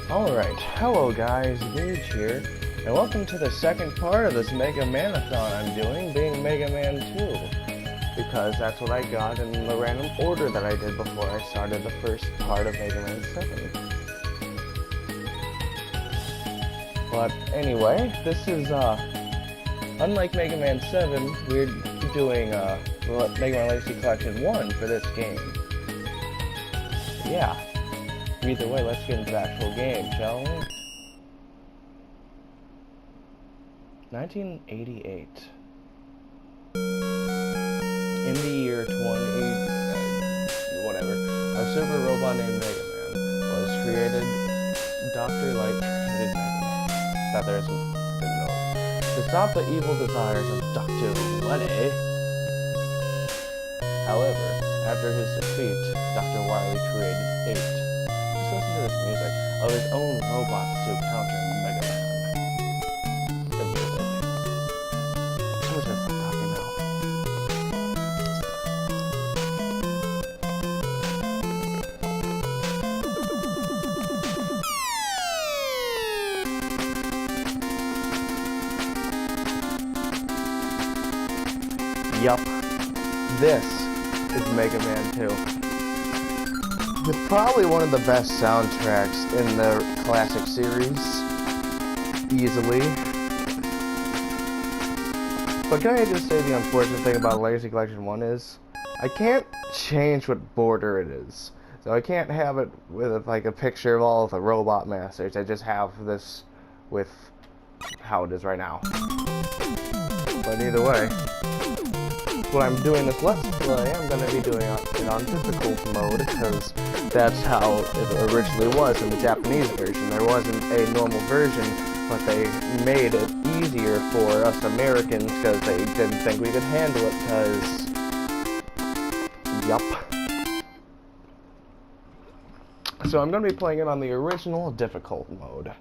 Alright, hello guys, Gaidge here, and welcome to the second part of this Mega Man-a-thon I'm doing, being Mega Man 2. Because that's what I got in the random order that I did before I started the first part of Mega Man 7. But anyway, this is, unlike Mega Man 7, we're doing, Mega Man Legacy Collection 1 for this game. Yeah. Either way, let's get into the actual game, shall we? 1988. In the year 20... a super robot named Mega Man was created. Dr. Light created Mega Man. That there's been known. To stop the evil desires of Dr. Wily. However, after his defeat, Dr. Wily created 8. Listen to this music of his own robots to counter Mega Man. The music. Someone's gonna stop talking now. Yup. This is Mega Man 2. It's probably one of the best soundtracks in the classic series, easily. But can I just say the unfortunate thing about Legacy Collection 1 is, I can't change what border it is. So I can't have it with like a picture of all of the robot masters. I just have this with how it is right now. But either way, when I'm doing this Let's Play, I'm going to be doing it on difficult mode, because that's how it originally was in the Japanese version. There wasn't a normal version, but they made it easier for us Americans, because they didn't think we could handle it, because... Yup. So I'm going to be playing it on the original difficult mode.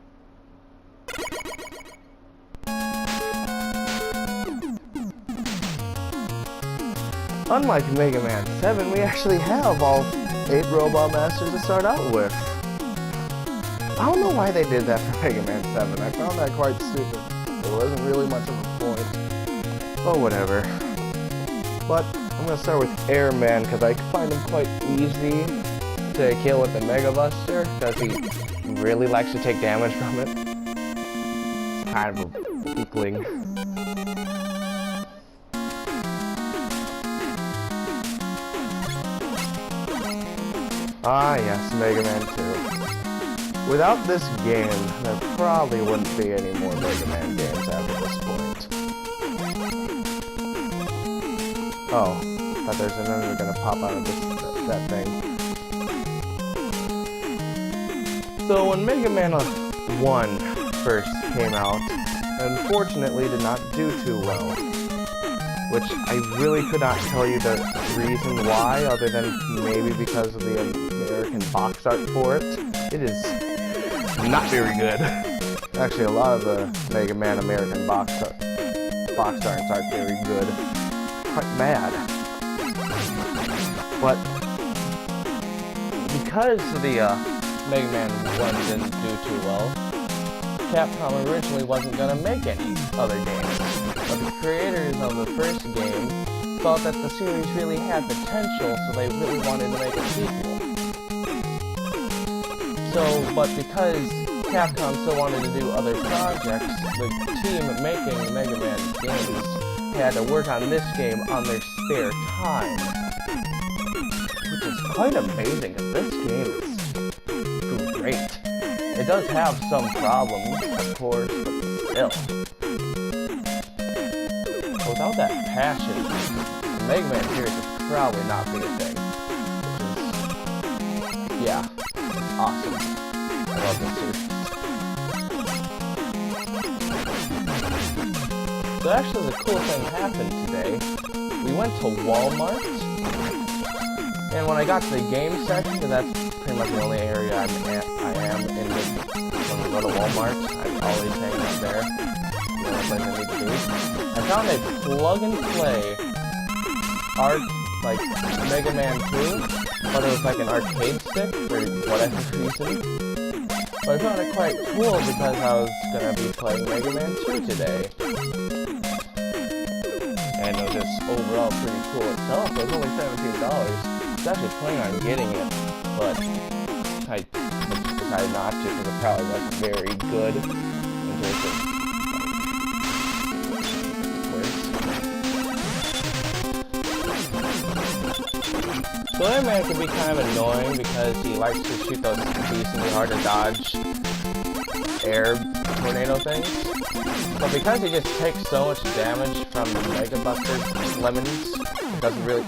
Unlike Mega Man 7, we actually have all 8 Robot Masters to start out with. I don't know why they did that for Mega Man 7. I found that quite stupid. There wasn't really much of a point. Oh, whatever. But I'm going to start with Airman, because I find him quite easy to kill with the Mega Buster, because he really likes to take damage from it. It's kind of a weakling. Ah yes, Mega Man 2. Without this game, there probably wouldn't be any more Mega Man games after this point. Oh, thought there's an enemy gonna pop out of that thing. So when Mega Man 1 first came out, unfortunately did not do too well. Which I really could not tell you the reason why, other than maybe because of the American box art for it. It is not very good. Actually, a lot of the Mega Man American box arts aren't very good. Quite bad. But because the Mega Man 1 didn't do too well, Capcom originally wasn't going to make any other games. But the creators of the first game thought that the series really had potential, so they really wanted to make a sequel. But because Capcom still wanted to do other projects, the team making the Mega Man games had to work on this game on their spare time. Which is quite amazing, because this game is great. It does have some problems, of course, but still. Without that passion, the Mega Man series would probably not be a thing. Which is, yeah, awesome. I love this series. So actually, the cool thing happened today. We went to Walmart, and when I got to the game section, because that's pretty much the only area I am in when we go to Walmart, I'm always hanging out there. I found a plug-and-play like Mega Man 2, but it was like an arcade stick for whatever reason. But I found it quite cool because I was gonna be playing Mega Man 2 today. And it was just overall pretty cool itself. It was only $17. I was actually planning on getting it, but I decided not to because it probably wasn't very good in terms of Spider-Man can be kind of annoying because he likes to shoot those decently hard to dodge air tornado things. But because he just takes so much damage from the Mega Buster lemons, it doesn't really...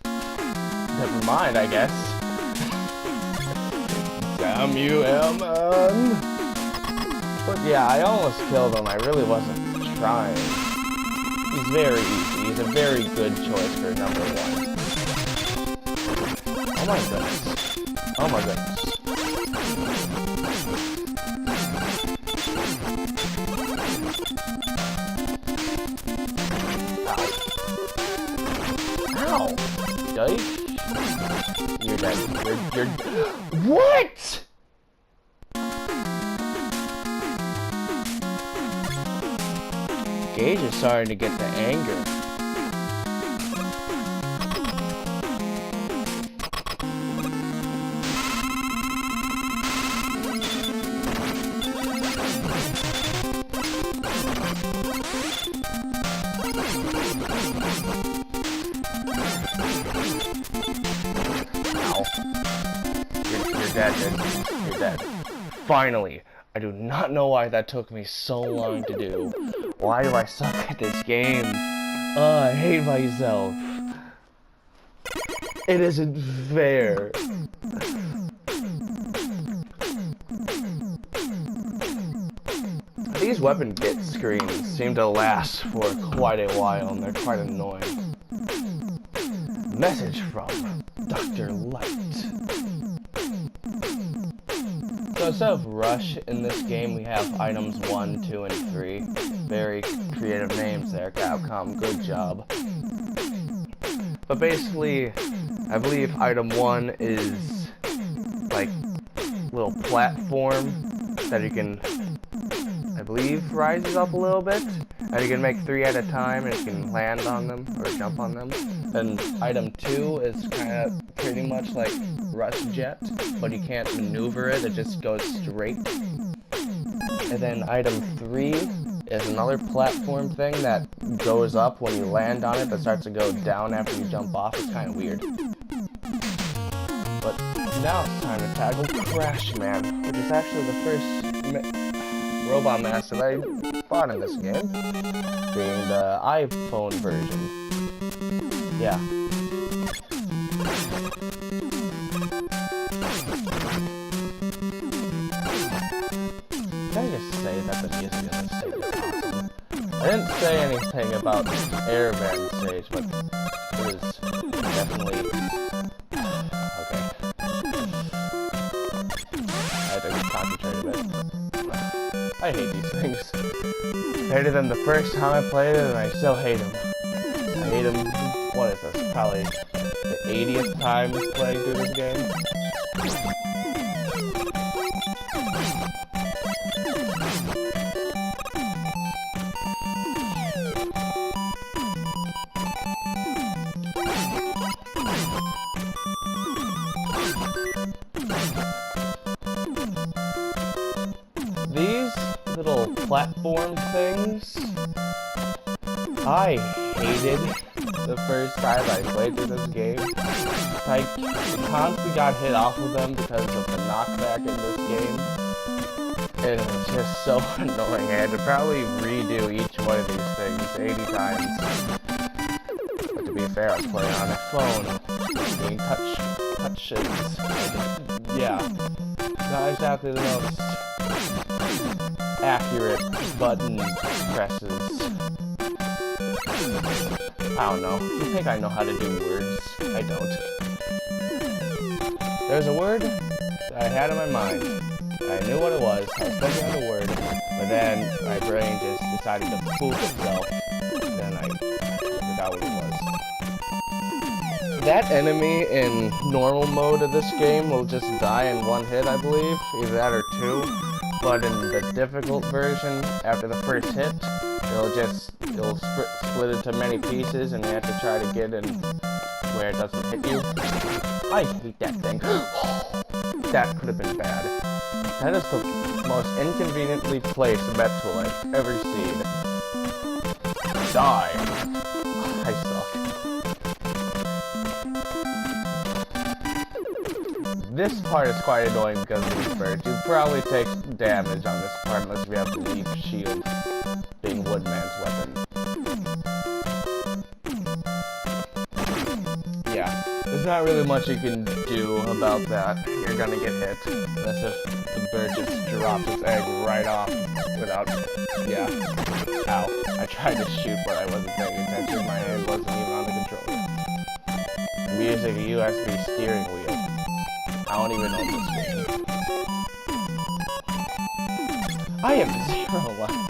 Never mind, I guess. Damn you, Elman! But yeah, I almost killed him. I really wasn't trying. He's very easy. He's a very good choice for number 1. Oh my goodness. Oh my goodness. Ow. Ow. Yikes. You're dead. You're... What?! Gaidge is starting to get the anger. Ow. You're dead, dude. You're dead. Finally! I do not know why that took me so long to do. Why do I suck at this game? I hate myself. It isn't fair. These weapon get screens seem to last for quite a while and they're quite annoying. Message from Dr. Light. So instead of Rush in this game, we have items 1, 2, and 3. Very creative names there, Capcom. Good job. But basically, I believe item 1 is like a little platform that you can, I believe, rises up a little bit. And you can make 3 at a time and you can land on them or jump on them. And item 2 is kind of pretty much like Rush Jet, but you can't maneuver it, it just goes straight. And then item 3 is another platform thing that goes up when you land on it, but starts to go down after you jump off. It's kind of weird. But now it's time to tackle Crash Man, which is actually the first robot master that I fought in this game, being the iPhone version. Yeah. Can I just say that the music in this stage is awesome? I didn't say anything about Airband stage, but it was definitely... Okay. I had to concentrate a bit. I hate these things. I hated them the first time I played it, and I still hate them. I hate them, what is this, probably the 80th time playing through this game? These little platform things, I hated the first time I played through this game. I constantly got hit off of them because of the knockback in this game. And it was just so annoying. I had to probably redo each one of these things 80 times. But to be fair, I was playing on a phone, being touches. Yeah, not exactly the most accurate button presses. I don't know. You think I know how to do words? I don't. There's a word that I had in my mind. I knew what it was. I was thinking of the word, but then my brain just decided to poop itself. Then I forgot what it was. that enemy in normal mode of this game will just die in one hit, I believe. Either that or two. But in the difficult version, after the first hit, it'll split into many pieces, and you have to try to get in where it doesn't hit you. I hate that thing. That could have been bad. That is the most inconveniently placed met tool I've ever seen. Die. I suck. This part is quite annoying because of these birds. You probably take damage on this part unless you have the leaf shield, being Woodman's weapon. Yeah, there's not really much you can do about that. You're gonna get hit, unless if the bird just drops its egg right off without, yeah. Ow. I tried to shoot, but I wasn't paying attention. My hand wasn't even on the controller. I'm using a USB steering wheel. I don't even know this game. I have 0 life.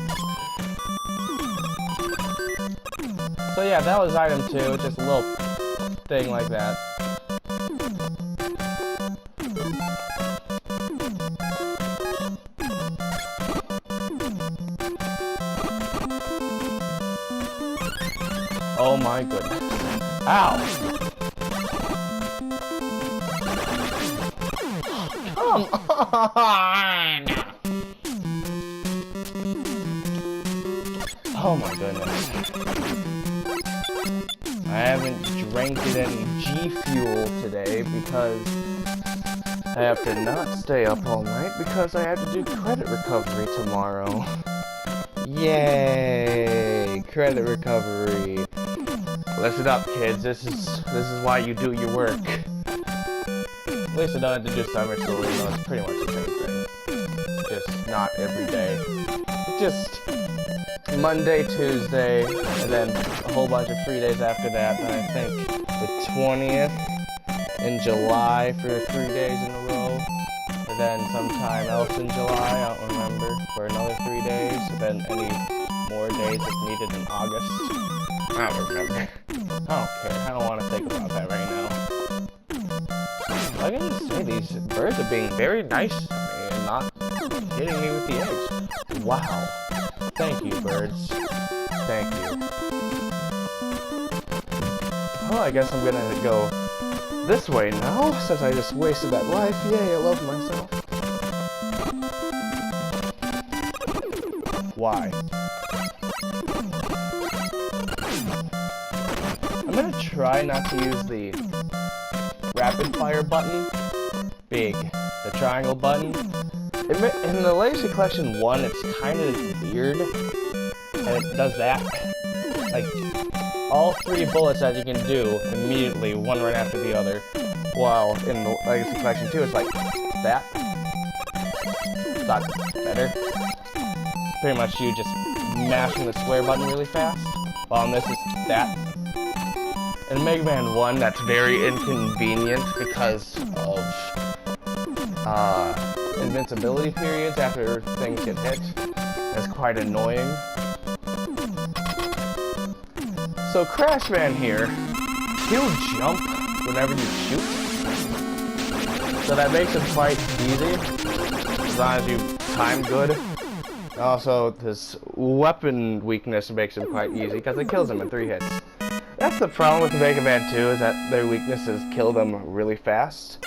So yeah, that was item 2, just a little thing like that. Oh my goodness. Ow! Come on! Oh my goodness. I haven't drank any G Fuel today because I have to not stay up all night because I have to do credit recovery tomorrow. Yay! Credit recovery. Listen up, kids. This is why you do your work. At least I don't have to do summer school, even though it's pretty much the same thing. Just not every day. Just Monday, Tuesday, and then a whole bunch of free days after that. And I think the 20th in July for 3 days in a row. And then sometime else in July, I don't remember, for another 3 days. And then any more days if needed in August. I don't remember. I don't care. I don't want to think about that right now. I can just say these birds are being very nice to me and not hitting me with the eggs. Wow. Thank you, birds. Thank you. Oh, I guess I'm gonna go this way now, since I just wasted that life. Yay, I love myself. Why? I'm gonna try not to use the rapid fire button, the triangle button. In the Legacy Collection 1, it's kind of weird, and it does that. Like, all 3 bullets that you can do immediately, one right after the other, while in the Legacy Collection 2, it's like that. It's not better. Pretty much you just mashing the square button really fast, while on this it's that. In Mega Man 1, that's very inconvenient because of invincibility periods after things get hit. That's quite annoying. So Crashman here, he'll jump whenever you shoot. So that makes him quite easy, as long as you time good. Also, his weapon weakness makes him quite easy, because it kills him in 3 hits. That's the problem with Mega Man 2, is that their weaknesses kill them really fast.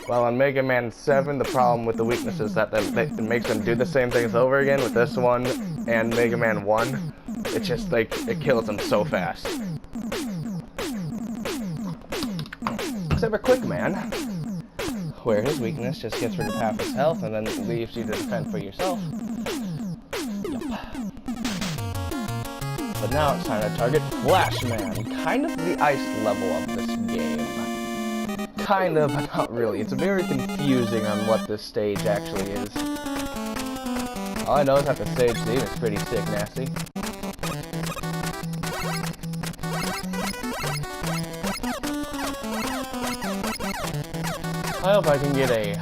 While on Mega Man 7, the problem with the weakness is that it makes them do the same things over again with this one and Mega Man 1. It's just like, it kills them so fast. Except for Quick Man, where his weakness just gets rid of half his health and then leaves you to defend for yourself. But now it's time to target Flashman, kind of the ice level of this game. Kind of, but not really. It's very confusing on what this stage actually is. All I know is that the stage theme is pretty sick nasty. I hope I can get a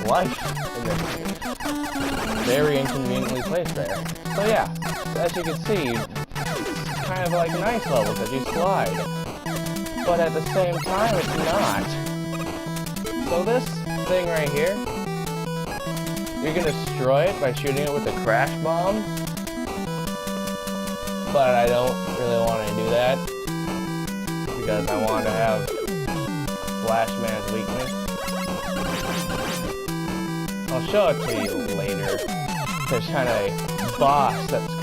life in this game. Very inconveniently placed there. So yeah, as you can see, it's kind of like an ice level because you slide. but at the same time, it's not. So this thing right here, you're gonna destroy it by shooting it with a crash bomb, but I don't really want to do that because I want to have Flashman's weakness. I'll show it to you later. There's kind of a boss that's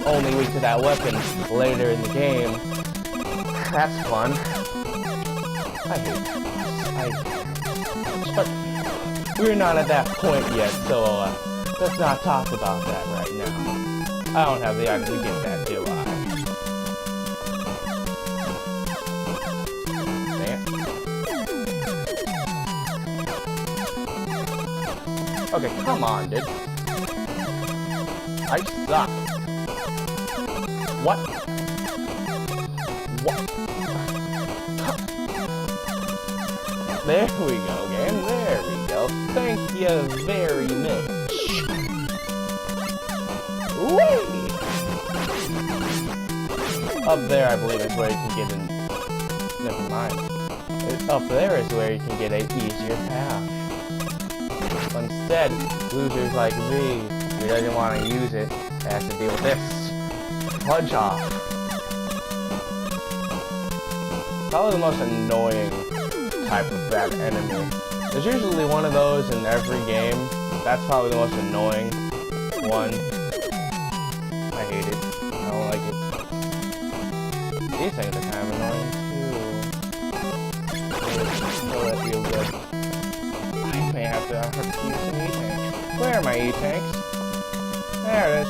only weak to that weapon later in the game. That's fun. I hate that. But we're not at that point yet, so let's not talk about that right now. I don't have the item to get that, do I? Okay, come on, dude. I suck. What? What? There we go, game. There we go. Thank you very much. Whee! Up there, I believe, is where you can get in. Never mind. Up there is where you can get an easier path. Instead, losers like me, who doesn't want to use it, has to deal with this. Punch off. Probably the most annoying type of bad enemy. There's usually one of those in every game. That's probably the most annoying one. I hate it. I don't like it. These things are kind of annoying too. So that feels good. I may have to use some E-tanks. Where are my E-tanks? There it is.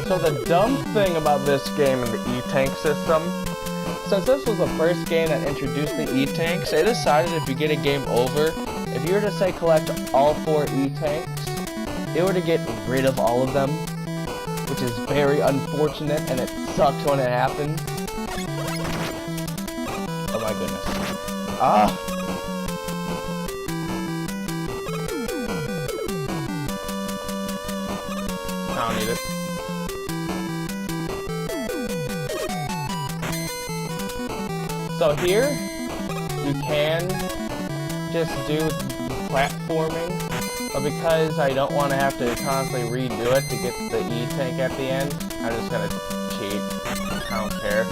So the dumb thing about this game and the E-tank system, since this was the first game that introduced the E-tanks, they decided if you get a game over, if you were to say collect all 4 E-tanks, it were to get rid of all of them, which is very unfortunate and it sucks when it happens. Oh my goodness. Ah! I don't need it. So here, you can just do platforming, but because I don't want to have to constantly redo it to get the E-tank at the end, I'm just gonna cheat. I don't care.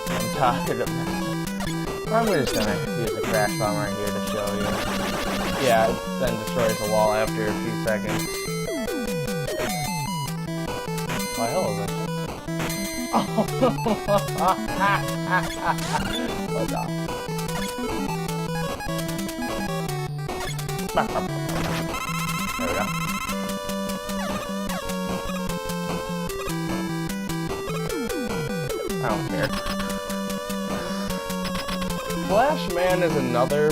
I'm tired of this. I'm just gonna use the crash bomb right here to show you. Yeah, it then destroys the wall after a few seconds. Why hell is that shit? Oh! Fuck off. There we go. I don't care. Flashman is another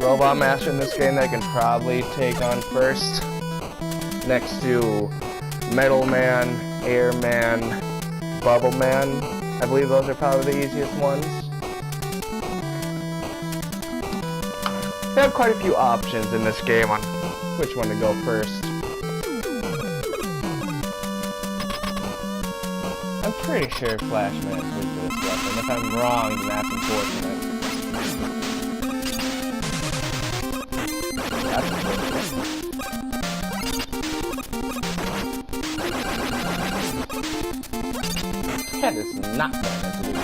robot master in this game that I can probably take on first. Next to Metal Man, Air Man, Bubble Man. I believe those are probably the easiest ones. They have quite a few options in this game on which one to go first. I'm pretty sure Flashman is weak to this weapon. If I'm wrong, then that's unfortunate. That's unfortunate. That is not what I meant to do.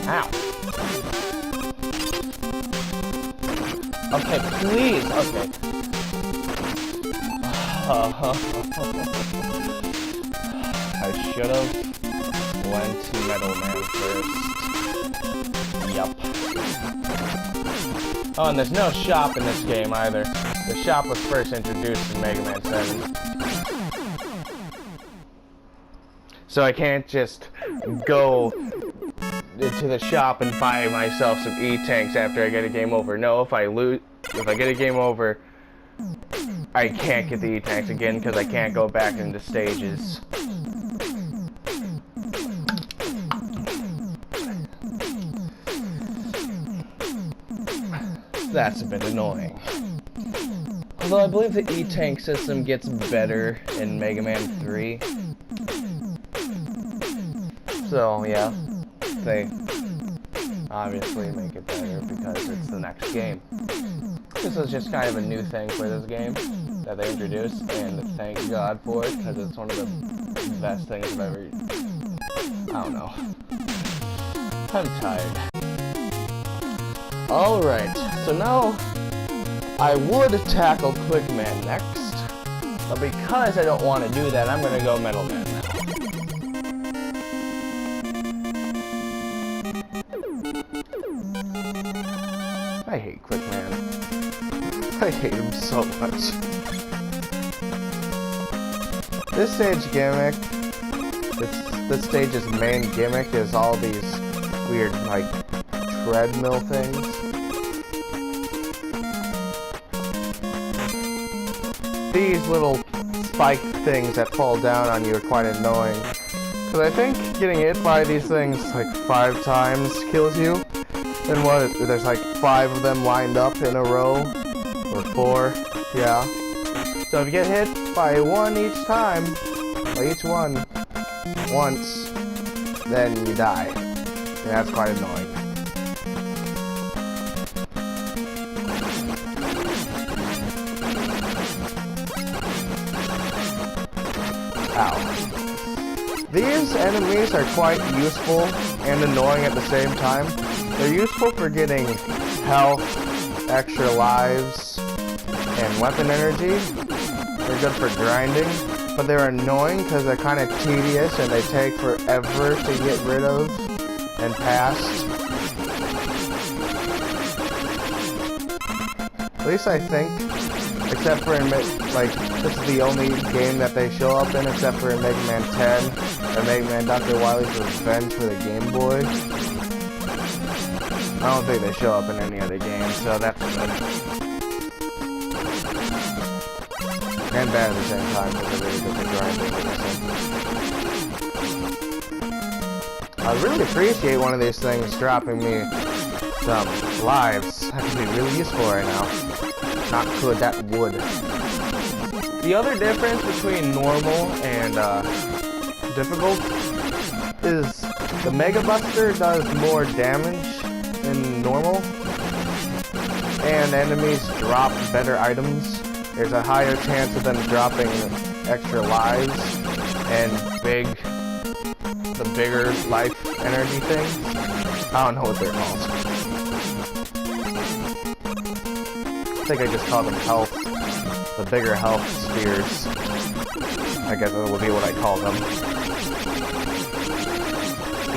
Ow. Okay, please. Okay. I should have went to Metal Man first. Yup. Oh, and there's no shop in this game either. The shop was first introduced in Mega Man 7. So I can't just go to the shop and buy myself some E-tanks after I get a game over. No, if I get a game over, I can't get the E-tanks again because I can't go back into stages. That's a bit annoying. Although I believe the E-tank system gets better in Mega Man 3. So yeah, they obviously make it better because it's the next game. This is just kind of a new thing for this game that they introduced, and thank God for it, because it's one of the best things I've ever... I don't know. I'm tired. Alright, so now I would tackle Quickman next, but because I don't want to do that, I'm going to go Metal Man now. I hate Quickman. I hate him so much. This stage gimmick, this stage's main gimmick is all these weird, like, treadmill things. These little spike things that fall down on you are quite annoying. Because I think getting hit by these things like 5 times kills you. And what, there's like 5 of them lined up in a row? Or 4, yeah. So if you get hit by one each time, by each one, once, then you die. And that's quite annoying. Ow. These enemies are quite useful and annoying at the same time. They're useful for getting health, extra lives, and weapon energy. They're good for grinding, but they're annoying because they're kind of tedious and they take forever to get rid of and past. At least I think, except for in, like, this is the only game that they show up in, except for in Mega Man 10 or Mega Man Dr. Wily's Revenge for the Game Boy. I don't think they show up in any other game, so that's good. And bad at the same time, because they're really good for grinding. I really appreciate one of these things dropping me some lives. That could be really useful right now. Not good, that would. The other difference between normal and difficult is the Mega Buster does more damage in normal, and enemies drop better items. There's a higher chance of them dropping extra lives and the bigger life energy things. I don't know what they're called. I think I just call them health. The bigger health spheres. I guess that would be what I call them.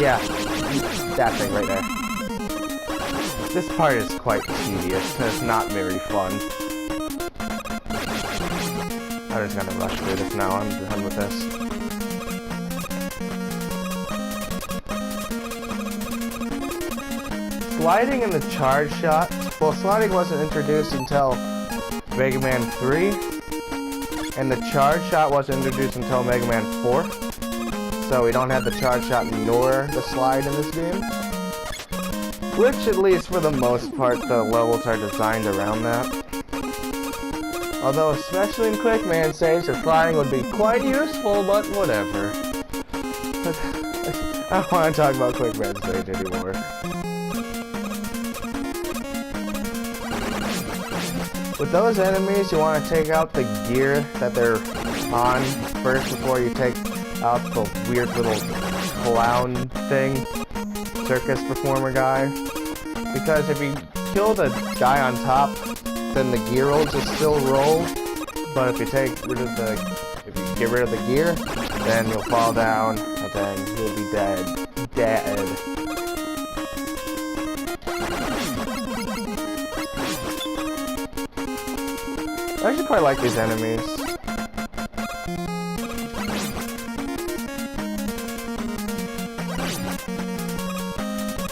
Yeah, that thing right there. This part is quite tedious, and it's not very fun. I'm just gonna rush through this now, I'm done with this. Sliding in the charge shot, well, sliding wasn't introduced until Mega Man 3, and the charge shot wasn't introduced until Mega Man 4, so we don't have the charge shot nor the slide in this game. Which, at least for the most part, the levels are designed around that. Although, especially in Quickman stage, the sliding would be quite useful, but whatever. I don't want to talk about Quickman stage anymore. With those enemies, you want to take out the gear that they're on first before you take out the weird little clown thing. Circus performer guy, because if you kill the guy on top, then the gear will just still roll. But if you get rid of the gear, then you'll fall down, and then you'll be dead. I actually quite like these enemies.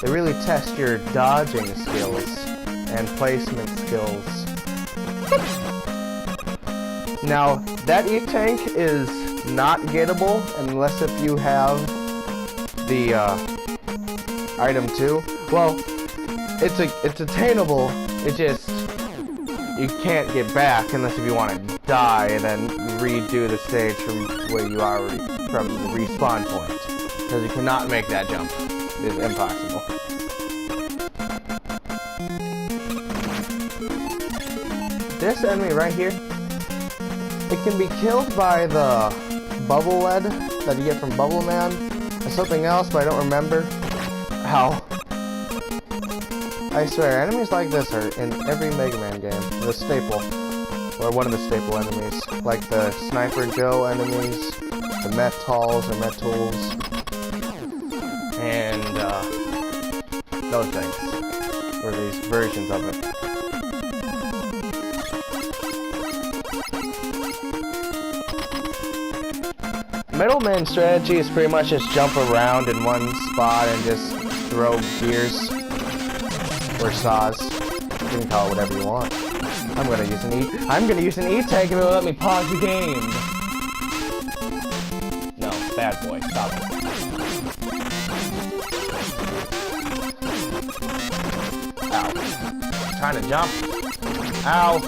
They really test your dodging skills and placement skills. Now, that E-Tank is not gettable unless if you have the item 2. Well, it's attainable, it just, you can't get back unless if you want to die and then redo the stage from where you already, from the respawn point. Because you cannot make that jump. It is impossible. This enemy right here, it can be killed by the bubble lead that you get from Bubble Man. And something else, but I don't remember. Ow. I swear, enemies like this are in every Mega Man game. The staple. Or one of the staple enemies. Like the Sniper Joe enemies, the Metals or Metals, and those things. Or these versions of it. Metal Man strategy is pretty much just jump around in one spot and just throw gears or saws. You can call it whatever you want. I'm gonna use an E-tank if it'll let me pause the game. No, bad boy, stop it. Ow. Trying to jump. Ow.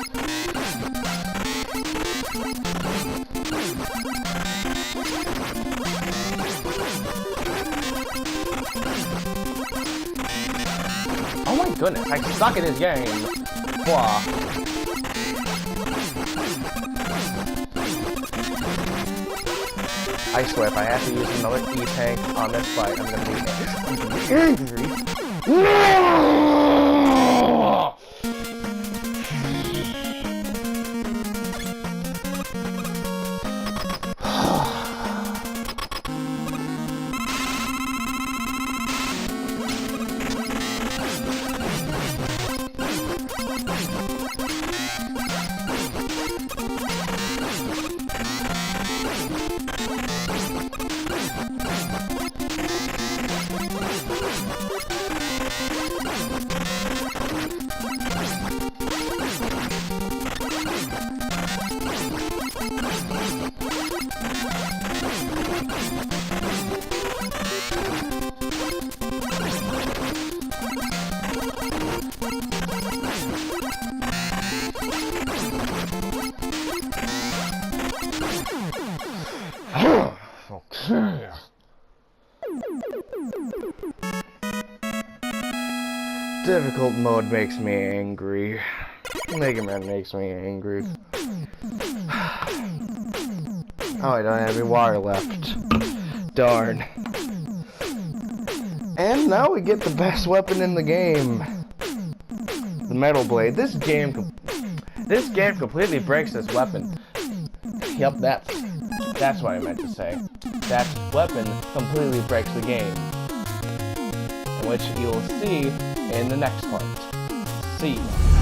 Oh my goodness, I suck at this game. Blah. I swear, if I have to use another E-tank on this fight, I'm gonna be angry. No! Okay. Difficult mode makes me angry. Mega Man makes me angry. Oh, I don't have any water left. Darn. And now we get the best weapon in the game. The Metal Blade. This game completely breaks this weapon. Yep, that's what I meant to say. That weapon completely breaks the game. Which you'll see in the next part. See you.